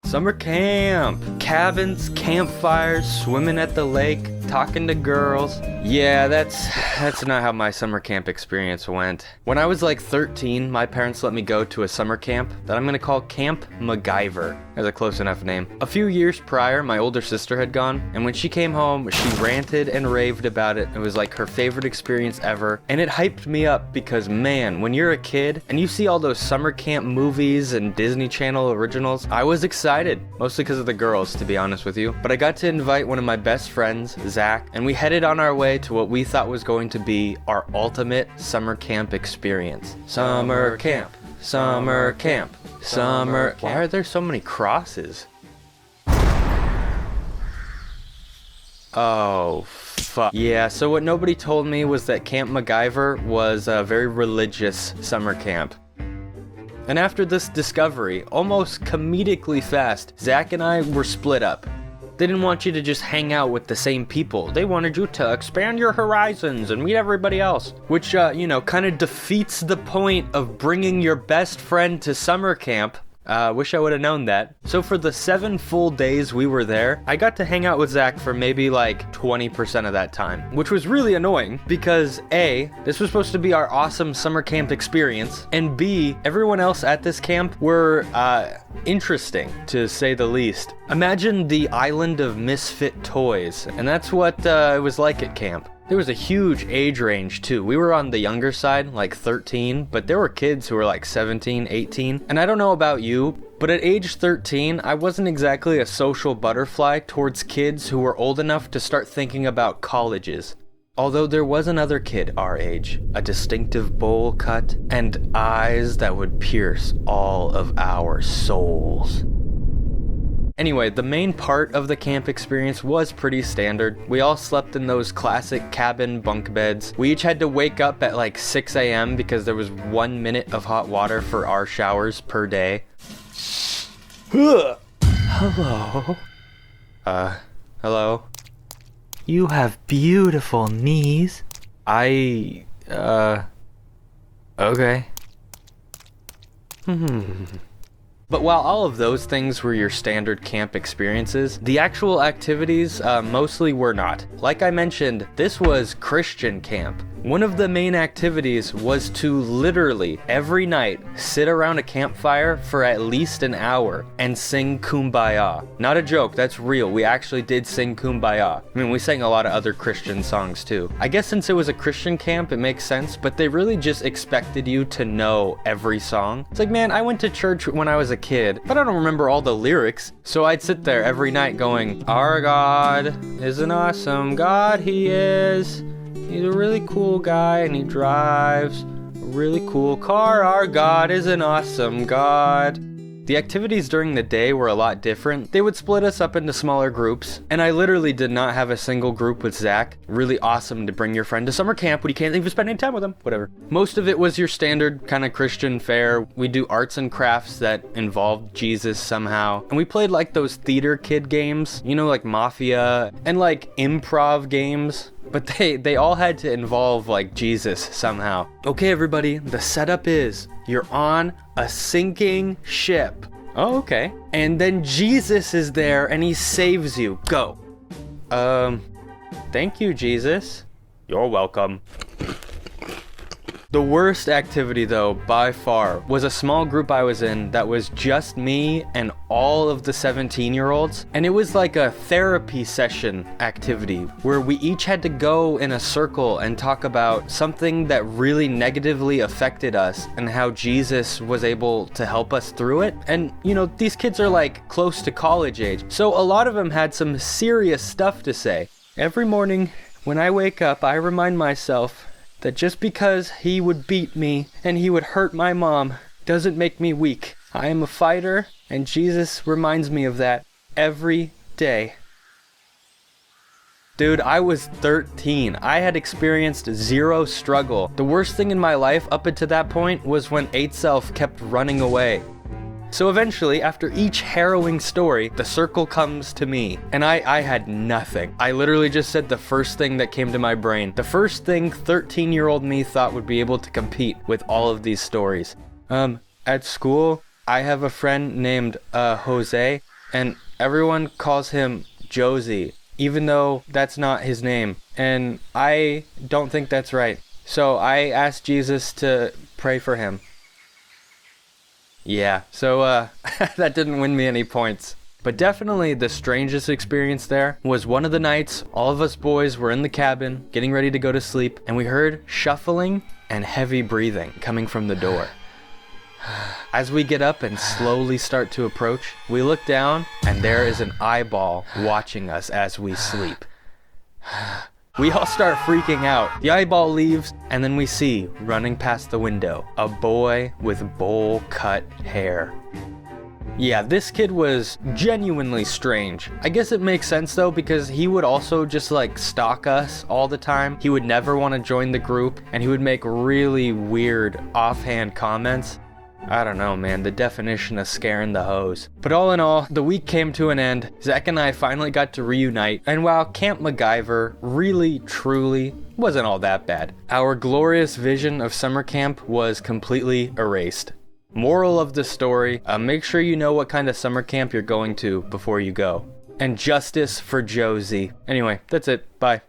Summer camp. Cabins, campfires, swimming at the lake, talking to girls. Yeah, that's not how my summer camp experience went. When I was like 13, my parents let me go to a summer camp that I'm gonna call Camp MacGyver. That's a close enough name. A few years prior, my older sister had gone, and when she came home, she ranted and raved about it. It was like her favorite experience ever, and it hyped me up because, man, when you're a kid and you see all those summer camp movies and Disney Channel originals, I was excited, mostly because of the girls, to be honest with you. But I got to invite one of my best friends, Zach, and we headed on our way to what we thought was going to be our ultimate summer camp experience. Summer camp, summer camp, summer camp. Why are there so many crosses? Oh, fuck. Yeah, so what nobody told me was that Camp MacGyver was a very religious summer camp. And after this discovery, almost comedically fast, Zach and I were split up. They didn't want you to just hang out with the same people. They wanted you to expand your horizons and meet everybody else. Which, kind of defeats the point of bringing your best friend to summer camp. Wish I would have known that. So for the 7 full days we were there, I got to hang out with Zach for maybe like 20% of that time, which was really annoying because A, this was supposed to be our awesome summer camp experience, and B, everyone else at this camp were, interesting, to say the least. Imagine the island of misfit toys, and that's what it was like at camp. There was a huge age range too. We were on the younger side, like 13, but there were kids who were like 17, 18. And I don't know about you, but at age 13, I wasn't exactly a social butterfly towards kids who were old enough to start thinking about colleges. Although there was another kid our age, a distinctive bowl cut, and eyes that would pierce all of our souls. Anyway, the main part of the camp experience was pretty standard. We all slept in those classic cabin bunk beds. We each had to wake up at like 6 a.m. because there was 1 minute of hot water for our showers per day. Hello? Hello? You have beautiful knees. Okay. But while all of those things were your standard camp experiences, the actual activities mostly were not. Like I mentioned, this was Christian camp. One of the main activities was to literally every night sit around a campfire for at least an hour and sing Kumbaya. Not a joke, that's real. We actually did sing Kumbaya. I mean, we sang a lot of other Christian songs too. I guess since it was a Christian camp, it makes sense, but they really just expected you to know every song. It's like, man, I went to church when I was a kid, but I don't remember all the lyrics. So I'd sit there every night going, our God is an awesome God, he is. He's a really cool guy and he drives a really cool car. Our God is an awesome God. The activities during the day were a lot different. They would split us up into smaller groups, and I literally did not have a single group with Zach. Really awesome to bring your friend to summer camp when you can't even spend any time with them. Whatever. Most of it was your standard kind of Christian fare. We do arts and crafts that involved Jesus somehow. And we played like those theater kid games, like Mafia and like improv games. But they all had to involve like Jesus somehow. Okay, everybody, the setup is you're on a sinking ship. Oh, okay. And then Jesus is there and he saves you. Go. Thank you, Jesus. You're welcome. The worst activity, though, by far, was a small group I was in that was just me and all of the 17-year-olds. And it was like a therapy session activity where we each had to go in a circle and talk about something that really negatively affected us and how Jesus was able to help us through it. And, these kids are like close to college age. So a lot of them had some serious stuff to say. Every morning when I wake up, I remind myself that just because he would beat me and he would hurt my mom doesn't make me weak. I am a fighter, and Jesus reminds me of that every day. Dude, I was 13. I had experienced zero struggle. The worst thing in my life up until that point was when 8-Self kept running away. So eventually, after each harrowing story, the circle comes to me, and I had nothing. I literally just said the first thing that came to my brain. The first thing 13-year-old me thought would be able to compete with all of these stories. At school, I have a friend named Jose, and everyone calls him Josie, even though that's not his name, and I don't think that's right. So I asked Jesus to pray for him. Yeah, so that didn't win me any points. But definitely the strangest experience there was one of the nights all of us boys were in the cabin getting ready to go to sleep, and we heard shuffling and heavy breathing coming from the door. As we get up and slowly start to approach, we look down and there is an eyeball watching us as we sleep. We all start freaking out. The eyeball leaves, and then we see, running past the window, a boy with bowl-cut hair. Yeah, this kid was genuinely strange. I guess it makes sense though, because he would also just like stalk us all the time. He would never want to join the group, and he would make really weird offhand comments. I don't know, man, the definition of scaring the hoes. But all in all, the week came to an end. Zach and I finally got to reunite, and while Camp MacGyver really, truly wasn't all that bad, our glorious vision of summer camp was completely erased. Moral of the story, make sure you know what kind of summer camp you're going to before you go. And justice for Josie. Anyway, that's it. Bye.